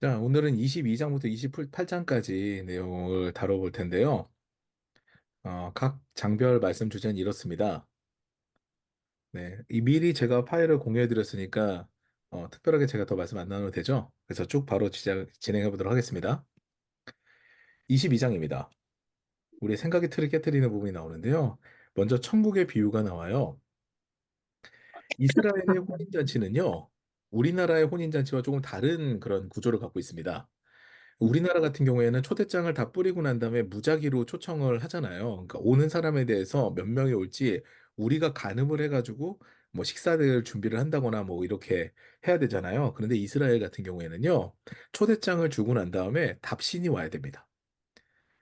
자, 오늘은 22장부터 28장까지 내용을 다뤄볼 텐데요. 각 장별 말씀 주제는 이렇습니다. 네, 이 미리 제가 파일을 공유해 드렸으니까 특별하게 제가 더 말씀 안 나눠도 되죠? 그래서 쭉 바로 진행해 보도록 하겠습니다. 22장입니다. 우리 생각의 틀을 깨뜨리는 부분이 나오는데요. 먼저 천국의 비유가 나와요. 이스라엘의 혼인잔치는요, 우리나라의 혼인잔치와 조금 다른 그런 구조를 갖고 있습니다. 우리나라 같은 경우에는 초대장을 다 뿌리고 난 다음에 무작위로 초청을 하잖아요. 그러니까 오는 사람에 대해서 몇 명이 올지 우리가 가늠을 해가지고 뭐 식사들 준비를 한다거나 뭐 이렇게 해야 되잖아요. 그런데 이스라엘 같은 경우에는요, 초대장을 주고 난 다음에 답신이 와야 됩니다.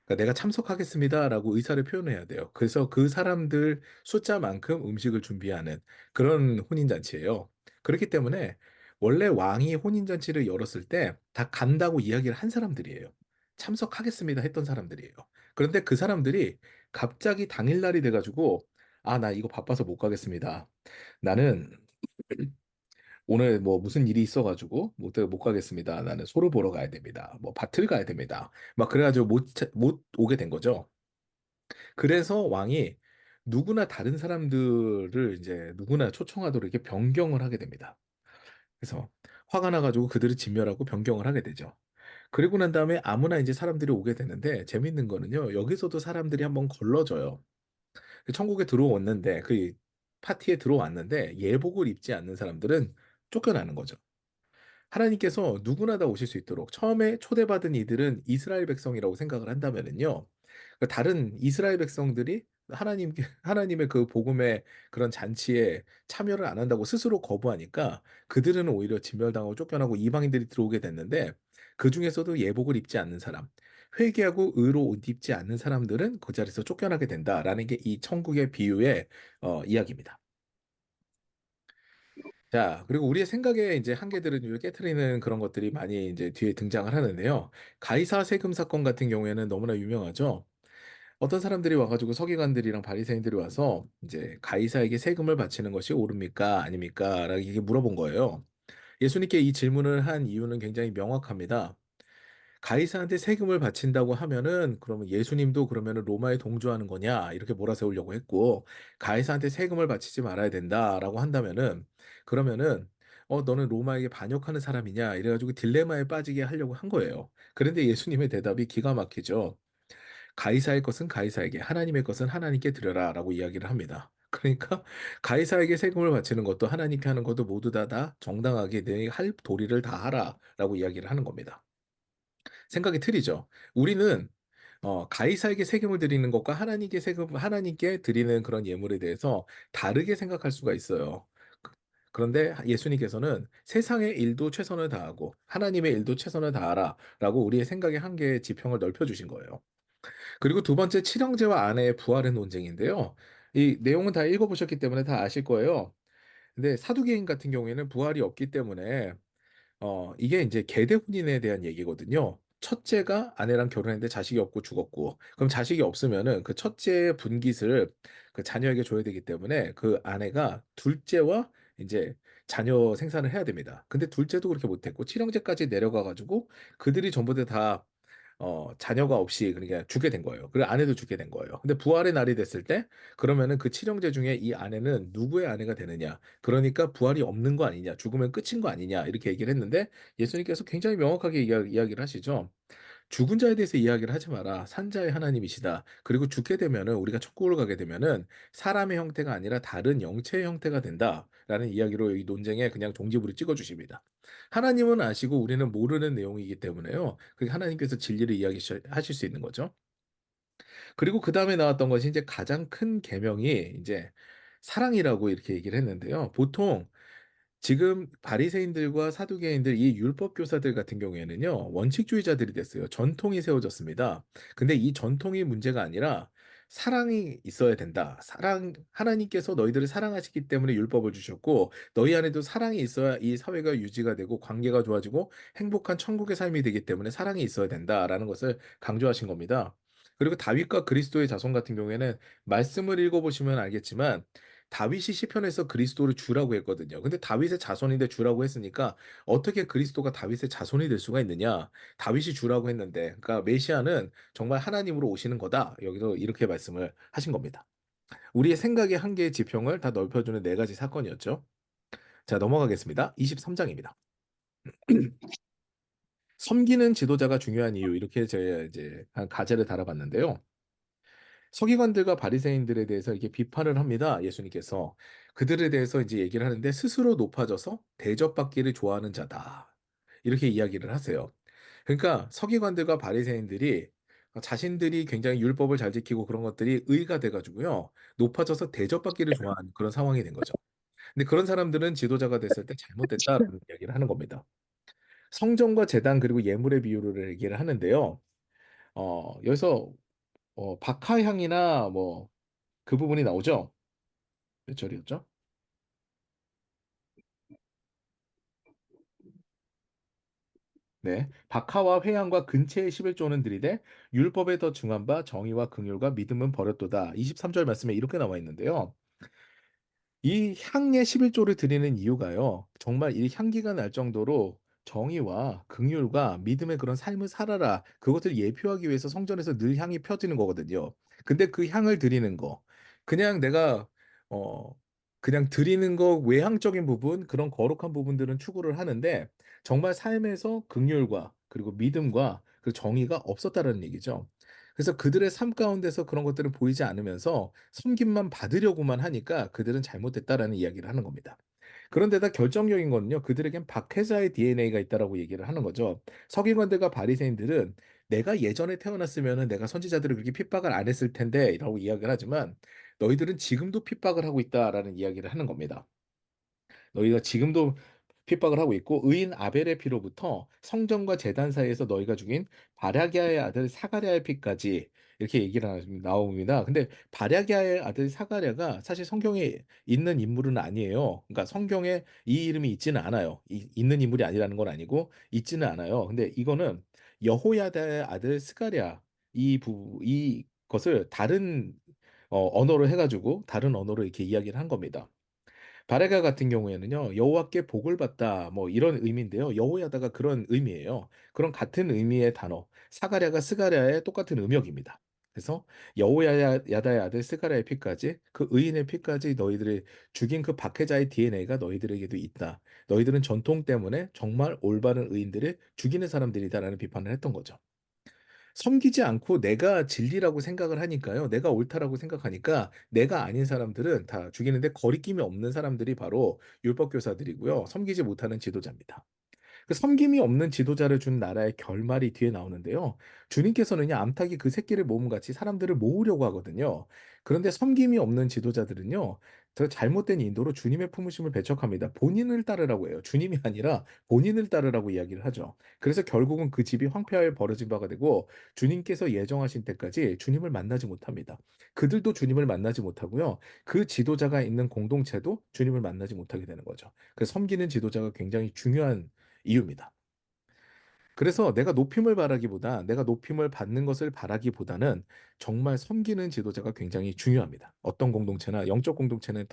그러니까 내가 참석하겠습니다라고 의사를 표현해야 돼요. 그래서 그 사람들 숫자만큼 음식을 준비하는 그런 혼인잔치예요. 그렇기 때문에 원래 왕이 혼인잔치를 열었을 때 다 간다고 이야기를 한 사람들이에요. 참석하겠습니다 했던 사람들이에요. 그런데 그 사람들이 갑자기 당일날이 돼가지고 아, 나 이거 바빠서 못 가겠습니다. 나는 오늘 뭐 무슨 일이 있어가지고 못 가겠습니다. 나는 소를 보러 가야 됩니다. 뭐 밭을 가야 됩니다. 막 그래가지고 못 오게 된 거죠. 그래서 왕이 누구나 다른 사람들을 이제 누구나 초청하도록 이렇게 변경을 하게 됩니다. 그래서 화가 나가지고 그들을 진멸하고 변경을 하게 되죠. 그리고 난 다음에 아무나 이제 사람들이 오게 되는데 재밌는 거는요. 여기서도 사람들이 한번 걸러져요. 천국에 들어왔는데 그 파티에 들어왔는데 예복을 입지 않는 사람들은 쫓겨나는 거죠. 하나님께서 누구나 다 오실 수 있도록 처음에 초대받은 이들은 이스라엘 백성이라고 생각을 한다면은요. 그 다른 이스라엘 백성들이 하나님의 그 복음의 그런 잔치에 참여를 안 한다고 스스로 거부하니까 그들은 오히려 진멸당하고 쫓겨나고 이방인들이 들어오게 됐는데 그 중에서도 예복을 입지 않는 사람, 회개하고 의로 옷 입지 않는 사람들은 그 자리에서 쫓겨나게 된다라는 게 이 천국의 비유의 이야기입니다. 자, 그리고 우리의 생각에 이제 한계들을 깨트리는 그런 것들이 많이 이제 뒤에 등장을 하는데요. 가이사 세금 사건 같은 경우에는 너무나 유명하죠. 어떤 사람들이 와가지고 서기관들이랑 바리새인들이 와서 이제 가이사에게 세금을 바치는 것이 옳습니까? 아닙니까? 라고 이게 물어본 거예요. 예수님께 이 질문을 한 이유는 굉장히 명확합니다. 가이사한테 세금을 바친다고 하면은 그러면 예수님도 그러면은 로마에 동조하는 거냐 이렇게 몰아세우려고 했고 가이사한테 세금을 바치지 말아야 된다라고 한다면은 그러면은 너는 로마에게 반역하는 사람이냐 이래가지고 딜레마에 빠지게 하려고 한 거예요. 그런데 예수님의 대답이 기가 막히죠. 가이사의 것은 가이사에게 하나님의 것은 하나님께 드려라라고 이야기를 합니다. 그러니까 가이사에게 세금을 바치는 것도 하나님께 하는 것도 모두 다 정당하게 내 할 도리를 다 하라라고 이야기를 하는 겁니다. 생각이 틀리죠. 우리는 가이사에게 세금을 드리는 것과 하나님께 드리는 그런 예물에 대해서 다르게 생각할 수가 있어요. 그- 그런데 예수님께서는 세상의 일도 최선을 다하고 하나님의 일도 최선을 다하라라고 우리의 생각의 한계의 지평을 넓혀주신 거예요. 그리고 두 번째, 칠형제와 아내의 부활의 논쟁인데요. 이 내용은 다 읽어보셨기 때문에 다 아실 거예요. 근데 사두개인 같은 경우에는 부활이 없기 때문에 이게 이제 계대혼인에 대한 얘기거든요. 첫째가 아내랑 결혼했는데 자식이 없고 죽었고, 그럼 자식이 없으면은 그 첫째의 분깃을 그 자녀에게 줘야 되기 때문에 그 아내가 둘째와 이제 자녀 생산을 해야 됩니다. 근데 둘째도 그렇게 못했고, 칠형제까지 내려가가지고 그들이 전부 다 자녀가 없이 그러니까 죽게 된 거예요. 그리고 아내도 죽게 된 거예요. 근데 부활의 날이 됐을 때 그러면은 그 칠형제 중에 이 아내는 누구의 아내가 되느냐? 그러니까 부활이 없는 거 아니냐? 죽으면 끝인 거 아니냐? 이렇게 얘기를 했는데 예수님께서 굉장히 명확하게 이야기를 하시죠. 죽은 자에 대해서 이야기를 하지 마라. 산자의 하나님이시다. 그리고 죽게 되면은 우리가 천국을 가게 되면은 사람의 형태가 아니라 다른 영체의 형태가 된다라는 이야기로 이 논쟁에 그냥 종지부를 찍어 주십니다. 하나님은 아시고 우리는 모르는 내용이기 때문에요. 그게 하나님께서 진리를 이야기하실 수 있는 거죠. 그리고 그 다음에 나왔던 것이 이제 가장 큰 계명이 이제 사랑이라고 이렇게 얘기를 했는데요. 보통 지금 바리새인들과 사두개인들 이 율법 교사들 같은 경우에는요 원칙주의자들이 됐어요. 전통이 세워졌습니다. 근데 이 전통이 문제가 아니라 사랑이 있어야 된다. 하나님께서 너희들을 사랑하시기 때문에 율법을 주셨고 너희 안에도 사랑이 있어야 이 사회가 유지가 되고 관계가 좋아지고 행복한 천국의 삶이 되기 때문에 사랑이 있어야 된다라는 것을 강조하신 겁니다. 그리고 다윗과 그리스도의 자손 같은 경우에는 말씀을 읽어보시면 알겠지만 다윗이 시편에서 그리스도를 주라고 했거든요. 근데 다윗의 자손인데 주라고 했으니까 어떻게 그리스도가 다윗의 자손이 될 수가 있느냐? 다윗이 주라고 했는데, 그러니까 메시아는 정말 하나님으로 오시는 거다. 여기서 이렇게 말씀을 하신 겁니다. 우리의 생각의 한계의 지평을 다 넓혀주는 네 가지 사건이었죠. 자, 넘어가겠습니다. 23장입니다. 섬기는 지도자가 중요한 이유, 이렇게 제가 이제 한 가제를 달아봤는데요. 서기관들과 바리새인들에 대해서 이렇게 비판을 합니다. 예수님께서 그들에 대해서 이제 얘기를 하는데 스스로 높아져서 대접받기를 좋아하는 자다. 이렇게 이야기를 하세요. 그러니까 서기관들과 바리새인들이 자신들이 굉장히 율법을 잘 지키고 그런 것들이 의가 돼가지고요. 높아져서 대접받기를 좋아하는 그런 상황이 된 거죠. 근데 그런 사람들은 지도자가 됐을 때 잘못됐다라는 이야기를 하는 겁니다. 성전과 제단 그리고 예물의 비유를 얘기를 하는데요. 여기서 박하향이나 뭐 그 부분이 나오죠. 몇 절이었죠? 네. 박하와 회향과 근체의 11조는 들이되 율법에 더 중한 바 정의와 긍휼과 믿음은 버렸도다. 23절 말씀에 이렇게 나와 있는데요. 이 향의 11조를 드리는 이유가요. 정말 이 향기가 날 정도로 정의와 긍휼과 믿음의 그런 삶을 살아라. 그것을 예표하기 위해서 성전에서 늘 향이 펴지는 거거든요. 근데 그 향을 드리는 거, 그냥 내가 어 그냥 드리는 거 외향적인 부분, 그런 거룩한 부분들은 추구를 하는데 정말 삶에서 긍휼과 그리고 믿음과 그 정의가 없었다라는 얘기죠. 그래서 그들의 삶 가운데서 그런 것들은 보이지 않으면서 섬김만 받으려고만 하니까 그들은 잘못됐다라는 이야기를 하는 겁니다. 그런데다 결정적인 거는요, 그들에겐 박해자의 DNA가 있다라고 얘기를 하는 거죠. 서기관들과 바리새인들은 내가 예전에 태어났으면은 내가 선지자들을 그렇게 핍박을 안 했을 텐데라고 이야기를 하지만 너희들은 지금도 핍박을 하고 있다라는 이야기를 하는 겁니다. 너희가 지금도 핍박을 하고 있고 의인 아벨의 피로부터 성전과 제단 사이에서 너희가 죽인 바라기아의 아들 사가랴의 피까지 이렇게 얘기를 나옵니다. 근데 바라기아의 아들 사가랴가 사실 성경에 있는 인물은 아니에요. 그러니까 성경에 이 이름이 있지는 않아요. 있는 인물이 아니라는 건 아니고 있지는 않아요. 근데 이거는 여호야다의 아들 스가랴 이 것을 다른 언어로 해가지고 다른 언어로 이렇게 이야기를 한 겁니다. 바레가 같은 경우에는요, 여호와께 복을 받다, 뭐 이런 의미인데요. 여호야다가 그런 의미예요. 그런 같은 의미의 단어, 사가랴가 스가랴의 똑같은 음역입니다. 그래서 여호야다의 아들 스가랴의 피까지, 그 의인의 피까지 너희들이 죽인 그 박해자의 DNA가 너희들에게도 있다. 너희들은 전통 때문에 정말 올바른 의인들을 죽이는 사람들이다라는 비판을 했던 거죠. 섬기지 않고 내가 진리라고 생각을 하니까요. 내가 옳다라고 생각하니까 내가 아닌 사람들은 다 죽이는데 거리낌이 없는 사람들이 바로 율법교사들이고요. 섬기지 못하는 지도자입니다. 그 섬김이 없는 지도자를 준 나라의 결말이 뒤에 나오는데요. 주님께서는요, 암탉이 그 새끼를 모음같이 사람들을 모으려고 하거든요. 그런데 섬김이 없는 지도자들은요, 저 잘못된 인도로 주님의 품으심을 배척합니다. 본인을 따르라고 해요. 주님이 아니라 본인을 따르라고 이야기를 하죠. 그래서 결국은 그 집이 황폐하게 벌어진 바가 되고 주님께서 예정하신 때까지 주님을 만나지 못합니다. 그들도 주님을 만나지 못하고요. 그 지도자가 있는 공동체도 주님을 만나지 못하게 되는 거죠. 그 섬기는 지도자가 굉장히 중요한 이유입니다. 그래서 내가 높임을 바라기보다 내가 높임을 받는 것을 바라기보다는 정말 섬기는 지도자가 굉장히 중요합니다. 어떤 공동체나 영적 공동체는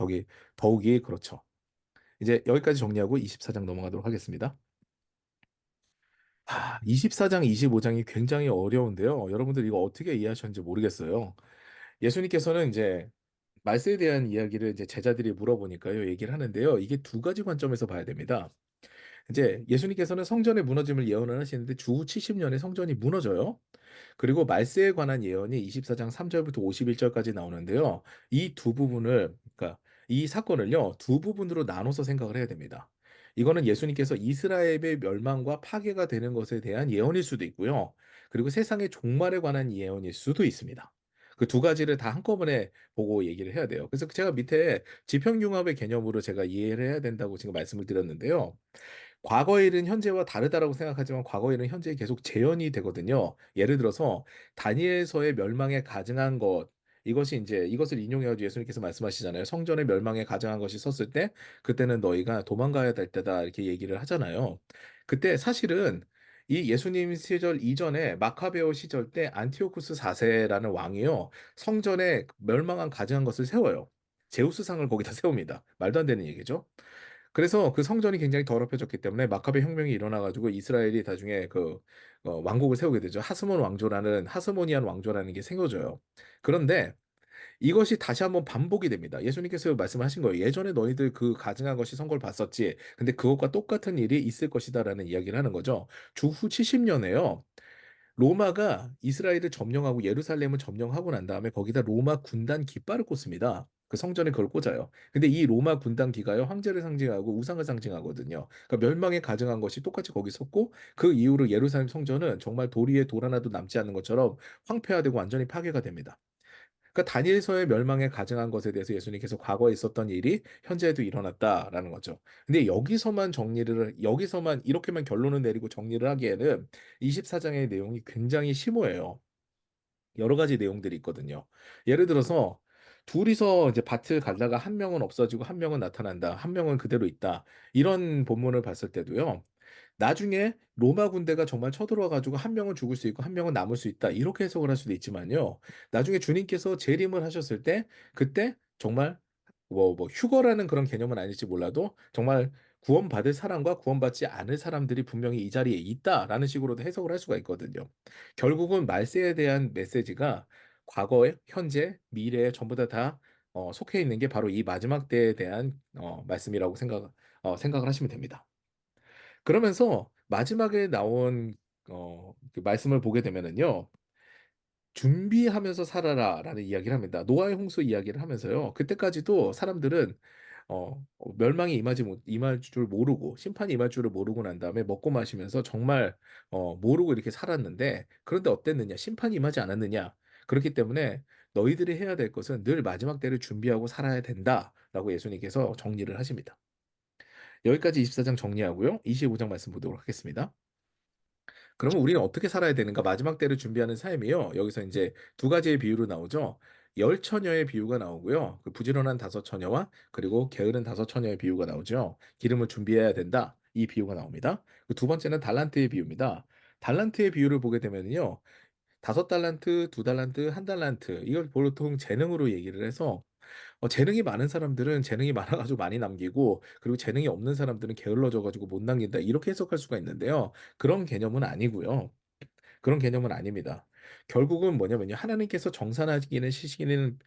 더욱이 그렇죠. 이제 여기까지 정리하고 24장 넘어가도록 하겠습니다. 24장, 25장이 굉장히 어려운데요. 여러분들 이거 어떻게 이해하셨는지 모르겠어요. 예수님께서는 이제 말세에 대한 이야기를 이제 제자들이 물어보니까요, 얘기를 하는데요. 이게 두 가지 관점에서 봐야 됩니다. 이제 예수님께서는 성전의 무너짐을 예언을 하시는데 주 70년에 성전이 무너져요. 그리고 말세에 관한 예언이 24장 3절부터 51절까지 나오는데요. 이 두 부분을, 그러니까 이 사건을요, 두 부분으로 나눠서 생각을 해야 됩니다. 이거는 예수님께서 이스라엘의 멸망과 파괴가 되는 것에 대한 예언일 수도 있고요. 그리고 세상의 종말에 관한 예언일 수도 있습니다. 그 두 가지를 다 한꺼번에 보고 얘기를 해야 돼요. 그래서 제가 밑에 지평융합의 개념으로 제가 이해를 해야 된다고 지금 말씀을 드렸는데요. 과거의 일은 현재와 다르다라고 생각하지만 과거의 일은 현재에 계속 재현이 되거든요. 예를 들어서 다니엘서의 멸망에 가증한 것 이것이 이제 이것을 인용해가지고 예수님께서 말씀하시잖아요. 성전의 멸망에 가증한 것이 섰을 때 그때는 너희가 도망가야 될 때다 이렇게 얘기를 하잖아요. 그때 사실은 이 예수님 시절 이전에 마카베오 시절 때 안티오쿠스 4세라는 왕이요. 성전에 멸망한 가증한 것을 세워요. 제우스상을 거기다 세웁니다. 말도 안 되는 얘기죠. 그래서 그 성전이 굉장히 더럽혀졌기 때문에 마카베 혁명이 일어나 가지고 이스라엘이 나중에 왕국을 세우게 되죠. 하스모니안 왕조라는 게 생겨져요. 그런데 이것이 다시 한번 반복이 됩니다. 예수님께서 말씀하신 거예요. 예전에 너희들 그 가증한 것이 선고를 받았지. 근데 그것과 똑같은 일이 있을 것이다라는 이야기를 하는 거죠. 주후 70년에요. 로마가 이스라엘을 점령하고 예루살렘을 점령하고 난 다음에 거기다 로마 군단 깃발을 꽂습니다. 그 성전에 그걸 꽂아요. 근데 이 로마 군단 기가요, 황제를 상징하고 우상을 상징하거든요. 그러니까 멸망에 가증한 것이 똑같이 거기 섰고, 그 이후로 예루살렘 성전은 정말 돌 위에 돌 하나도 남지 않는 것처럼 황폐화되고 완전히 파괴가 됩니다. 그러니까 다니엘서의 멸망에 가증한 것에 대해서 예수님께서 과거에 있었던 일이 현재에도 일어났다라는 거죠. 근데 여기서만 이렇게만 결론을 내리고 정리를 하기에는 24장의 내용이 굉장히 심오해요. 여러 가지 내용들이 있거든요. 예를 들어서 둘이서 이제 밭을 갈다가 한 명은 없어지고 한 명은 나타난다. 한 명은 그대로 있다. 이런 본문을 봤을 때도요. 나중에 로마 군대가 정말 쳐들어와 가지고 한 명은 죽을 수 있고 한 명은 남을 수 있다. 이렇게 해석을 할 수도 있지만요. 나중에 주님께서 재림을 하셨을 때 그때 정말 휴거라는 그런 개념은 아닐지 몰라도 정말 구원받을 사람과 구원받지 않을 사람들이 분명히 이 자리에 있다라는 식으로도 해석을 할 수가 있거든요. 결국은 말세에 대한 메시지가 과거에, 현재, 미래에 전부 속해 있는 게 바로 이 마지막 때에 대한 말씀이라고 생각을 하시면 됩니다. 그러면서 마지막에 나온 그 말씀을 보게 되면은요. 준비하면서 살아라라는 이야기를 합니다. 노아의 홍수 이야기를 하면서요. 그때까지도 사람들은 멸망이 임할 줄 모르고 심판이 임할 줄을 모르고 난 다음에 먹고 마시면서 정말 모르고 이렇게 살았는데 그런데 어땠느냐? 심판이 임하지 않았느냐? 그렇기 때문에 너희들이 해야 될 것은 늘 마지막 때를 준비하고 살아야 된다라고 예수님께서 정리를 하십니다. 여기까지 24장 정리하고요. 25장 말씀 보도록 하겠습니다. 그러면 우리는 어떻게 살아야 되는가? 마지막 때를 준비하는 삶이요. 여기서 이제 두 가지의 비유로 나오죠. 열 처녀의 비유가 나오고요. 그 부지런한 다섯 처녀와 그리고 게으른 다섯 처녀의 비유가 나오죠. 기름을 준비해야 된다. 이 비유가 나옵니다. 그 두 번째는 달란트의 비유입니다. 달란트의 비유를 보게 되면요. 다섯 달란트, 두 달란트, 한 달란트. 이걸 보통 재능으로 얘기를 해서 재능이 많은 사람들은 재능이 많아가지고 많이 남기고, 그리고 재능이 없는 사람들은 게을러져가지고 못 남긴다. 이렇게 해석할 수가 있는데요. 그런 개념은 아니고요. 그런 개념은 아닙니다. 결국은 뭐냐면요. 하나님께서 정산하시는 시기는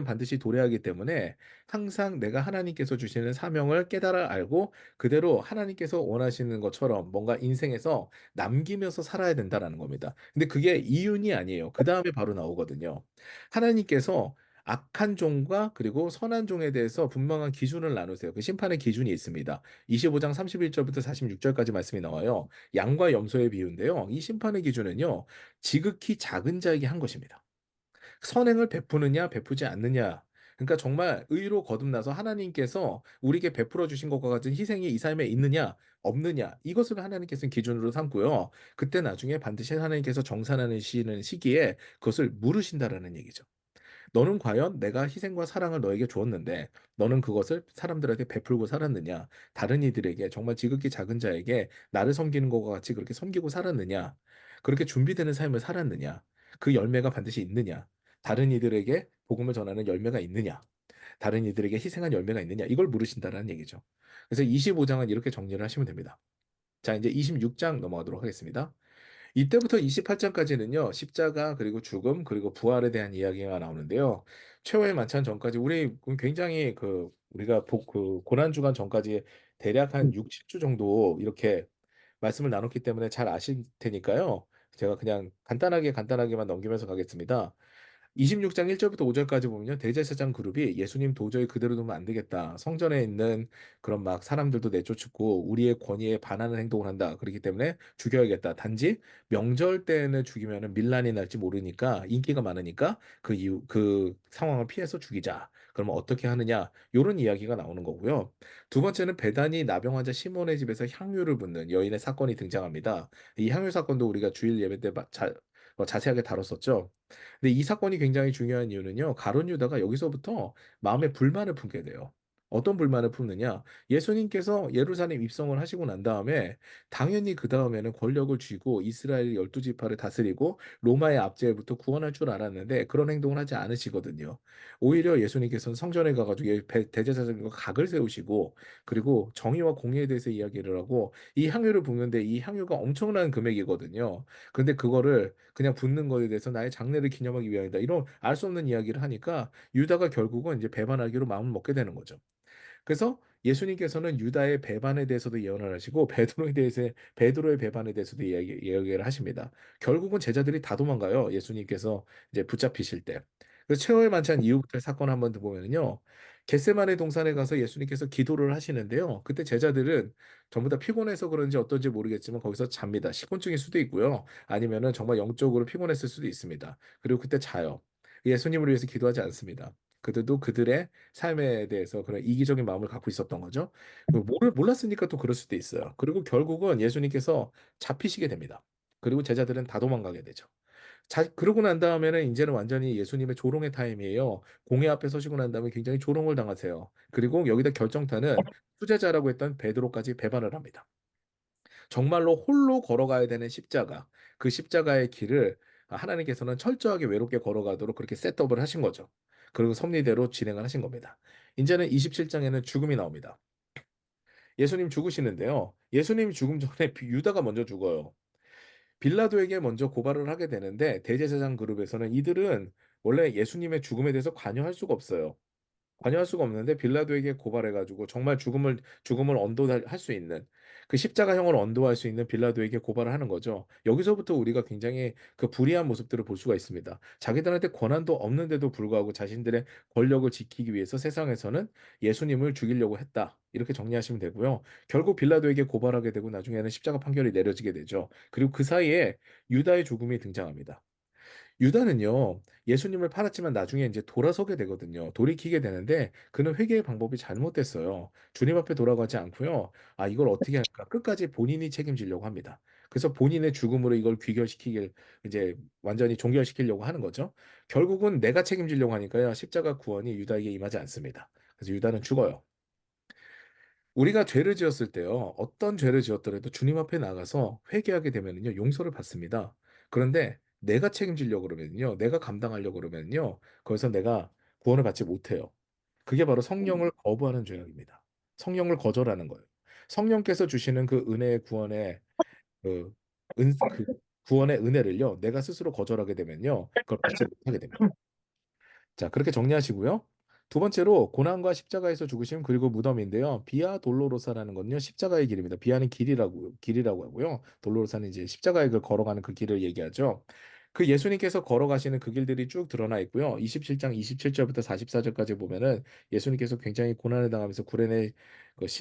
반드시 도래하기 때문에 항상 내가 하나님께서 주시는 사명을 깨달아 알고 그대로 하나님께서 원하시는 것처럼 뭔가 인생에서 남기면서 살아야 된다라는 겁니다. 근데 그게 이윤이 아니에요. 그 다음에 바로 나오거든요. 하나님께서 악한 종과 그리고 선한 종에 대해서 분명한 기준을 나누세요. 그 심판의 기준이 있습니다. 25장 31절부터 46절까지 말씀이 나와요. 양과 염소의 비유인데요. 이 심판의 기준은요, 지극히 작은 자에게 한 것입니다. 선행을 베푸느냐, 베푸지 않느냐. 그러니까 정말 의로 거듭나서 하나님께서 우리에게 베풀어 주신 것과 같은 희생이 이 삶에 있느냐, 없느냐. 이것을 하나님께서는 기준으로 삼고요. 그때 나중에 반드시 하나님께서 정산하시는 시기에 그것을 물으신다라는 얘기죠. 너는 과연 내가 희생과 사랑을 너에게 주었는데 너는 그것을 사람들에게 베풀고 살았느냐? 다른 이들에게 정말 지극히 작은 자에게 나를 섬기는 것과 같이 그렇게 섬기고 살았느냐? 그렇게 준비되는 삶을 살았느냐? 그 열매가 반드시 있느냐? 다른 이들에게 복음을 전하는 열매가 있느냐? 다른 이들에게 희생한 열매가 있느냐? 이걸 물으신다라는 얘기죠. 그래서 25장은 이렇게 정리를 하시면 됩니다. 자, 이제 26장 넘어가도록 하겠습니다. 이때부터 28장까지는요, 십자가, 그리고 죽음, 그리고 부활에 대한 이야기가 나오는데요. 최후의 만찬 전까지, 굉장히 고난주간 전까지 대략 한 6, 7주 정도 이렇게 말씀을 나눴기 때문에 잘 아실 테니까요. 제가 그냥 간단하게만 넘기면서 가겠습니다. 26장 1절부터 5절까지 보면요. 대제사장 그룹이 예수님 도저히 그대로 두면 안 되겠다. 성전에 있는 그런 막 사람들도 내쫓고 우리의 권위에 반하는 행동을 한다. 그렇기 때문에 죽여야겠다. 단지 명절 때는 죽이면은 밀란이 날지 모르니까 인기가 많으니까 그 상황을 피해서 죽이자. 그러면 어떻게 하느냐? 요런 이야기가 나오는 거고요. 두 번째는 베다니 나병 환자 시몬의 집에서 향유를 붓는 여인의 사건이 등장합니다. 이 향유 사건도 우리가 주일 예배 때 자세하게 다뤘었죠. 근데 이 사건이 굉장히 중요한 이유는요. 가룟 유다가 여기서부터 마음에 불만을 품게 돼요. 어떤 불만을 품느냐? 예수님께서 예루살렘 입성을 하시고 난 다음에 당연히 그 다음에는 권력을 쥐고 이스라엘 열두 지파를 다스리고 로마의 압제로부터 구원할 줄 알았는데 그런 행동을 하지 않으시거든요. 오히려 예수님께서는 성전에 가가지고 대제사장과 각을 세우시고 그리고 정의와 공의에 대해서 이야기를 하고 이 향유를 붓는데 이 향유가 엄청난 금액이거든요. 근데 그거를 그냥 붓는 거에 대해서 나의 장래를 기념하기 위함이다. 이런 알 수 없는 이야기를 하니까 유다가 결국은 이제 배반하기로 마음을 먹게 되는 거죠. 그래서 예수님께서는 유다의 배반에 대해서도 예언을 하시고 베드로의 배반에 대해서도 이야기를 하십니다. 결국은 제자들이 다 도망가요. 예수님께서 이제 붙잡히실 때. 그래서 최후의 만찬 이후부터의 사건 한번 더 보면요. 겟세마네 동산에 가서 예수님께서 기도를 하시는데요. 그때 제자들은 전부 다 피곤해서 그런지 어떤지 모르겠지만 거기서 잡니다. 식곤증일 수도 있고요. 아니면은 정말 영적으로 피곤했을 수도 있습니다. 그리고 그때 자요. 예수님을 위해서 기도하지 않습니다. 그들도 그들의 삶에 대해서 그런 이기적인 마음을 갖고 있었던 거죠. 몰랐으니까 또 그럴 수도 있어요. 그리고 결국은 예수님께서 잡히시게 됩니다. 그리고 제자들은 다 도망가게 되죠. 그러고 난 다음에는 이제는 완전히 예수님의 조롱의 타임이에요. 공회 앞에 서시고 난 다음에 굉장히 조롱을 당하세요. 그리고 여기다 결정타는 수제자라고 했던 베드로까지 배반을 합니다. 정말로 홀로 걸어가야 되는 십자가, 그 십자가의 길을 하나님께서는 철저하게 외롭게 걸어가도록 그렇게 셋업을 하신 거죠. 그리고 섭리대로 진행을 하신 겁니다. 이제는 27장에는 죽음이 나옵니다. 예수님 죽으시는데요. 예수님 죽음 전에 유다가 먼저 죽어요. 빌라도에게 먼저 고발을 하게 되는데 대제사장 그룹에서는 이들은 원래 예수님의 죽음에 대해서 관여할 수가 없어요. 관여할 수가 없는데 빌라도에게 고발해가지고 정말 죽음을 언도할 수 있는 그 십자가형을 언도할 수 있는 빌라도에게 고발을 하는 거죠. 여기서부터 우리가 굉장히 그 불의한 모습들을 볼 수가 있습니다. 자기들한테 권한도 없는데도 불구하고 자신들의 권력을 지키기 위해서 세상에서는 예수님을 죽이려고 했다. 이렇게 정리하시면 되고요. 결국 빌라도에게 고발하게 되고 나중에는 십자가 판결이 내려지게 되죠. 그리고 그 사이에 유다의 죽음이 등장합니다. 유다는요, 예수님을 팔았지만 나중에 이제 돌아서게 되거든요. 돌이키게 되는데 그는 회개의 방법이 잘못됐어요. 주님 앞에 돌아가지 않고요. 아, 이걸 어떻게 할까? 끝까지 본인이 책임지려고 합니다. 그래서 본인의 죽음으로 이걸 이제 완전히 종결시키려고 하는 거죠. 결국은 내가 책임지려고 하니까요. 십자가 구원이 유다에게 임하지 않습니다. 그래서 유다는 죽어요. 우리가 죄를 지었을 때요, 어떤 죄를 지었더라도 주님 앞에 나가서 회개하게 되면요, 용서를 받습니다. 그런데 내가 책임지려고 그러면요, 내가 감당하려고 그러면요, 거기서 내가 구원을 받지 못해요. 그게 바로 성령을 거부하는 죄악입니다. 성령을 거절하는 거예요. 성령께서 주시는 그 은혜의 그, 그 구원의 은혜를요, 내가 스스로 거절하게 되면요, 그걸 받지 못하게 됩니다. 자, 그렇게 정리하시고요. 두 번째로 고난과 십자가에서 죽으심 그리고 무덤인데요. 비아 돌로로사라는 건요. 십자가의 길입니다. 비아는 길이라고 하고요. 돌로로사는 이제 십자가의 길 걸어가는 그 길을 얘기하죠. 그 예수님께서 걸어가시는 그 길들이 쭉 드러나 있고요. 27장 27절부터 44절까지 보면은 예수님께서 굉장히 고난을 당하면서 구레네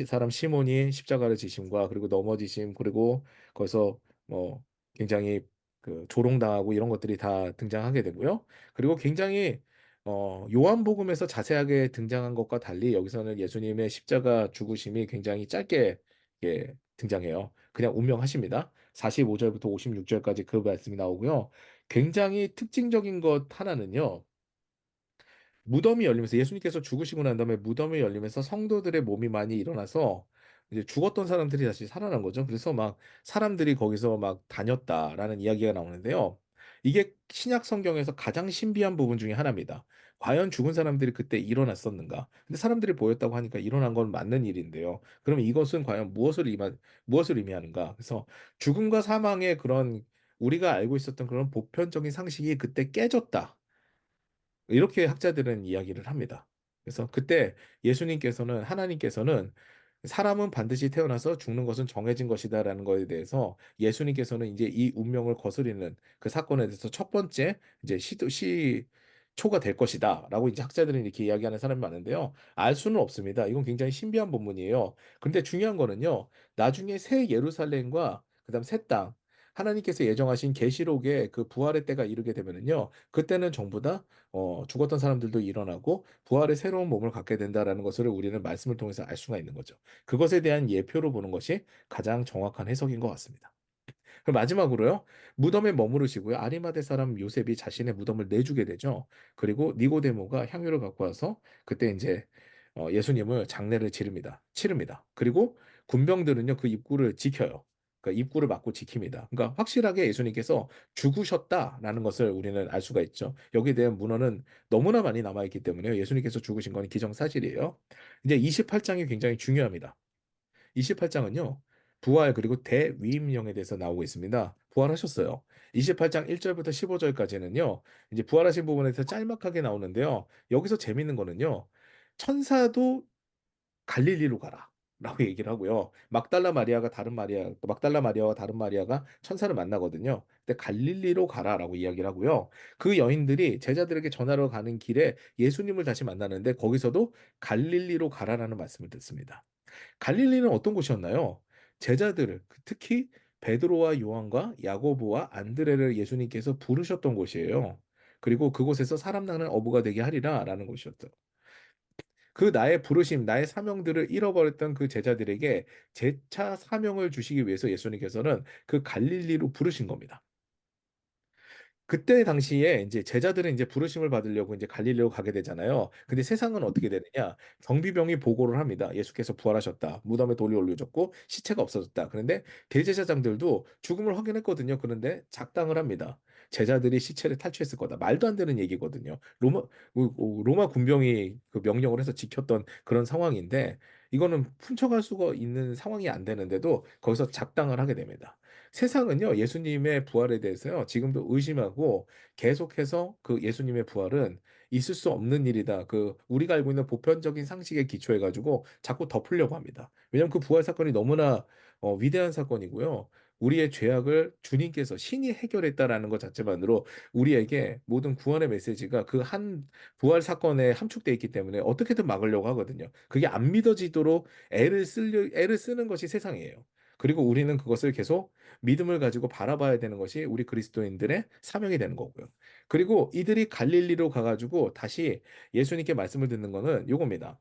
사람 시몬이 십자가를 지심과 그리고 넘어지심 그리고 거기서 뭐 굉장히 그 조롱당하고 이런 것들이 다 등장하게 되고요. 그리고 굉장히 요한복음에서 자세하게 등장한 것과 달리 여기서는 예수님의 십자가 죽으심이 굉장히 짧게 등장해요. 그냥 운명하십니다. 45절부터 56절까지 그 말씀이 나오고요. 굉장히 특징적인 것 하나는요. 무덤이 열리면서 예수님께서 죽으시고 난 다음에 무덤이 열리면서 성도들의 몸이 많이 일어나서 이제 죽었던 사람들이 다시 살아난 거죠. 그래서 막 사람들이 거기서 막 다녔다라는 이야기가 나오는데요. 이게 신약 성경에서 가장 신비한 부분 중에 하나입니다. 과연 죽은 사람들이 그때 일어났었는가? 근데 사람들이 보였다고 하니까 일어난 건 맞는 일인데요. 그럼 이것은 과연 무엇을 의미하는가? 그래서 죽음과 사망의 그런 우리가 알고 있었던 그런 보편적인 상식이 그때 깨졌다. 이렇게 학자들은 이야기를 합니다. 그래서 그때 하나님께서는 사람은 반드시 태어나서 죽는 것은 정해진 것이다라는 것에 대해서 예수님께서는 이제 이 운명을 거스리는 그 사건에 대해서 첫 번째 이제 시초가 될 것이다라고 이제 학자들은 이렇게 이야기하는 사람이 많은데요. 알 수는 없습니다. 이건 굉장히 신비한 본문이에요. 근데 중요한 거는요. 나중에 새 예루살렘과 그다음 새 땅, 하나님께서 예정하신 계시록의 그 부활의 때가 이르게 되면은요. 그때는 전부 다 죽었던 사람들도 일어나고 부활의 새로운 몸을 갖게 된다라는 것을 우리는 말씀을 통해서 알 수가 있는 거죠. 그것에 대한 예표로 보는 것이 가장 정확한 해석인 것 같습니다. 그럼 마지막으로요. 무덤에 머무르시고요. 아리마대 사람 요셉이 자신의 무덤을 내주게 되죠. 그리고 니고데모가 향유를 갖고 와서 그때 이제 예수님을 장례를 치릅니다. 그리고 군병들은요 그 입구를 지켜요. 그러니까 입구를 막고 지킵니다. 그러니까 확실하게 예수님께서 죽으셨다라는 것을 우리는 알 수가 있죠. 여기에 대한 문헌은 너무나 많이 남아 있기 때문에 예수님께서 죽으신 건 기정사실이에요. 이제 28장이 굉장히 중요합니다. 28장은요. 부활 그리고 대위임령에 대해서 나오고 있습니다. 부활하셨어요. 28장 1절부터 15절까지는요. 이제 부활하신 부분에 대해서 짤막하게 나오는데요. 여기서 재밌는 거는요. 천사도 갈릴리로 가라. 라고 얘기를 하고요. 막달라 마리아와 다른 마리아가 천사를 만나거든요. 근데 갈릴리로 가라라고 이야기를 하고요. 그 여인들이 제자들에게 전하러 가는 길에 예수님을 다시 만나는데 거기서도 갈릴리로 가라라는 말씀을 듣습니다. 갈릴리는 어떤 곳이었나요? 제자들을 특히 베드로와 요한과 야고보와 안드레를 예수님께서 부르셨던 곳이에요. 그리고 그곳에서 사람 낚는 어부가 되게 하리라라는 곳이었죠. 그 나의 부르심, 나의 사명들을 잃어버렸던 그 제자들에게 재차 사명을 주시기 위해서 예수님께서는 그 갈릴리로 부르신 겁니다. 그때 당시에 이제 제자들은 이제 부르심을 받으려고 이제 갈릴리로 가게 되잖아요. 근데 세상은 어떻게 되느냐? 경비병이 보고를 합니다. 예수께서 부활하셨다. 무덤에 돌이 올려졌고 시체가 없어졌다. 그런데 대제사장들도 죽음을 확인했거든요. 그런데 작당을 합니다. 제자들이 시체를 탈취했을 거다. 말도 안 되는 얘기거든요. 로마 군병이 그 명령을 해서 지켰던 그런 상황인데 이거는 훔쳐갈 수가 있는 상황이 안 되는데도 거기서 작당을 하게 됩니다. 세상은요, 예수님의 부활에 대해서요, 지금도 의심하고 계속해서 그 예수님의 부활은 있을 수 없는 일이다. 그 우리가 알고 있는 보편적인 상식에 기초해가지고 자꾸 덮으려고 합니다. 왜냐하면 그 부활 사건이 너무나 위대한 사건이고요. 우리의 죄악을 주님께서 신이 해결했다라는 것 자체만으로 우리에게 모든 구원의 메시지가 그 한 부활 사건에 함축되어 있기 때문에 어떻게든 막으려고 하거든요. 그게 안 믿어지도록 애를 쓰는 것이 세상이에요. 그리고 우리는 그것을 계속 믿음을 가지고 바라봐야 되는 것이 우리 그리스도인들의 사명이 되는 거고요. 그리고 이들이 갈릴리로 가가지고 다시 예수님께 말씀을 듣는 거는 요겁니다.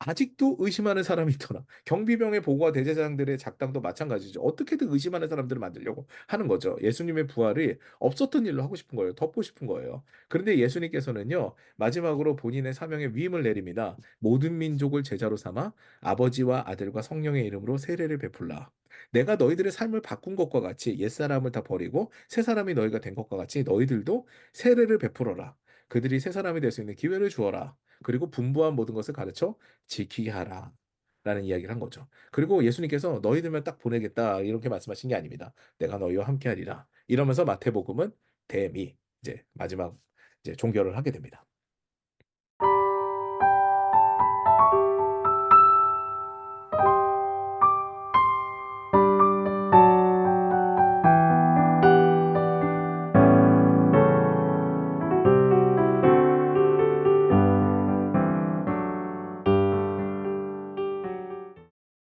아직도 의심하는 사람이 있더라. 경비병의 보고와 대제사장들의 작당도 마찬가지죠. 어떻게든 의심하는 사람들을 만들려고 하는 거죠. 예수님의 부활이 없었던 일로 하고 싶은 거예요. 덮고 싶은 거예요. 그런데 예수님께서는요, 마지막으로 본인의 사명의 위임을 내립니다. 모든 민족을 제자로 삼아 아버지와 아들과 성령의 이름으로 세례를 베풀라. 내가 너희들의 삶을 바꾼 것과 같이 옛사람을 다 버리고 새 사람이 너희가 된 것과 같이 너희들도 세례를 베풀어라. 그들이 새 사람이 될 수 있는 기회를 주어라. 그리고 분부한 모든 것을 가르쳐 지키게 하라. 라는 이야기를 한 거죠. 그리고 예수님께서 너희들만 딱 보내겠다 이렇게 말씀하신 게 아닙니다. 내가 너희와 함께 하리라. 이러면서 마태복음은 대미 이제 마지막 이제 종결을 하게 됩니다.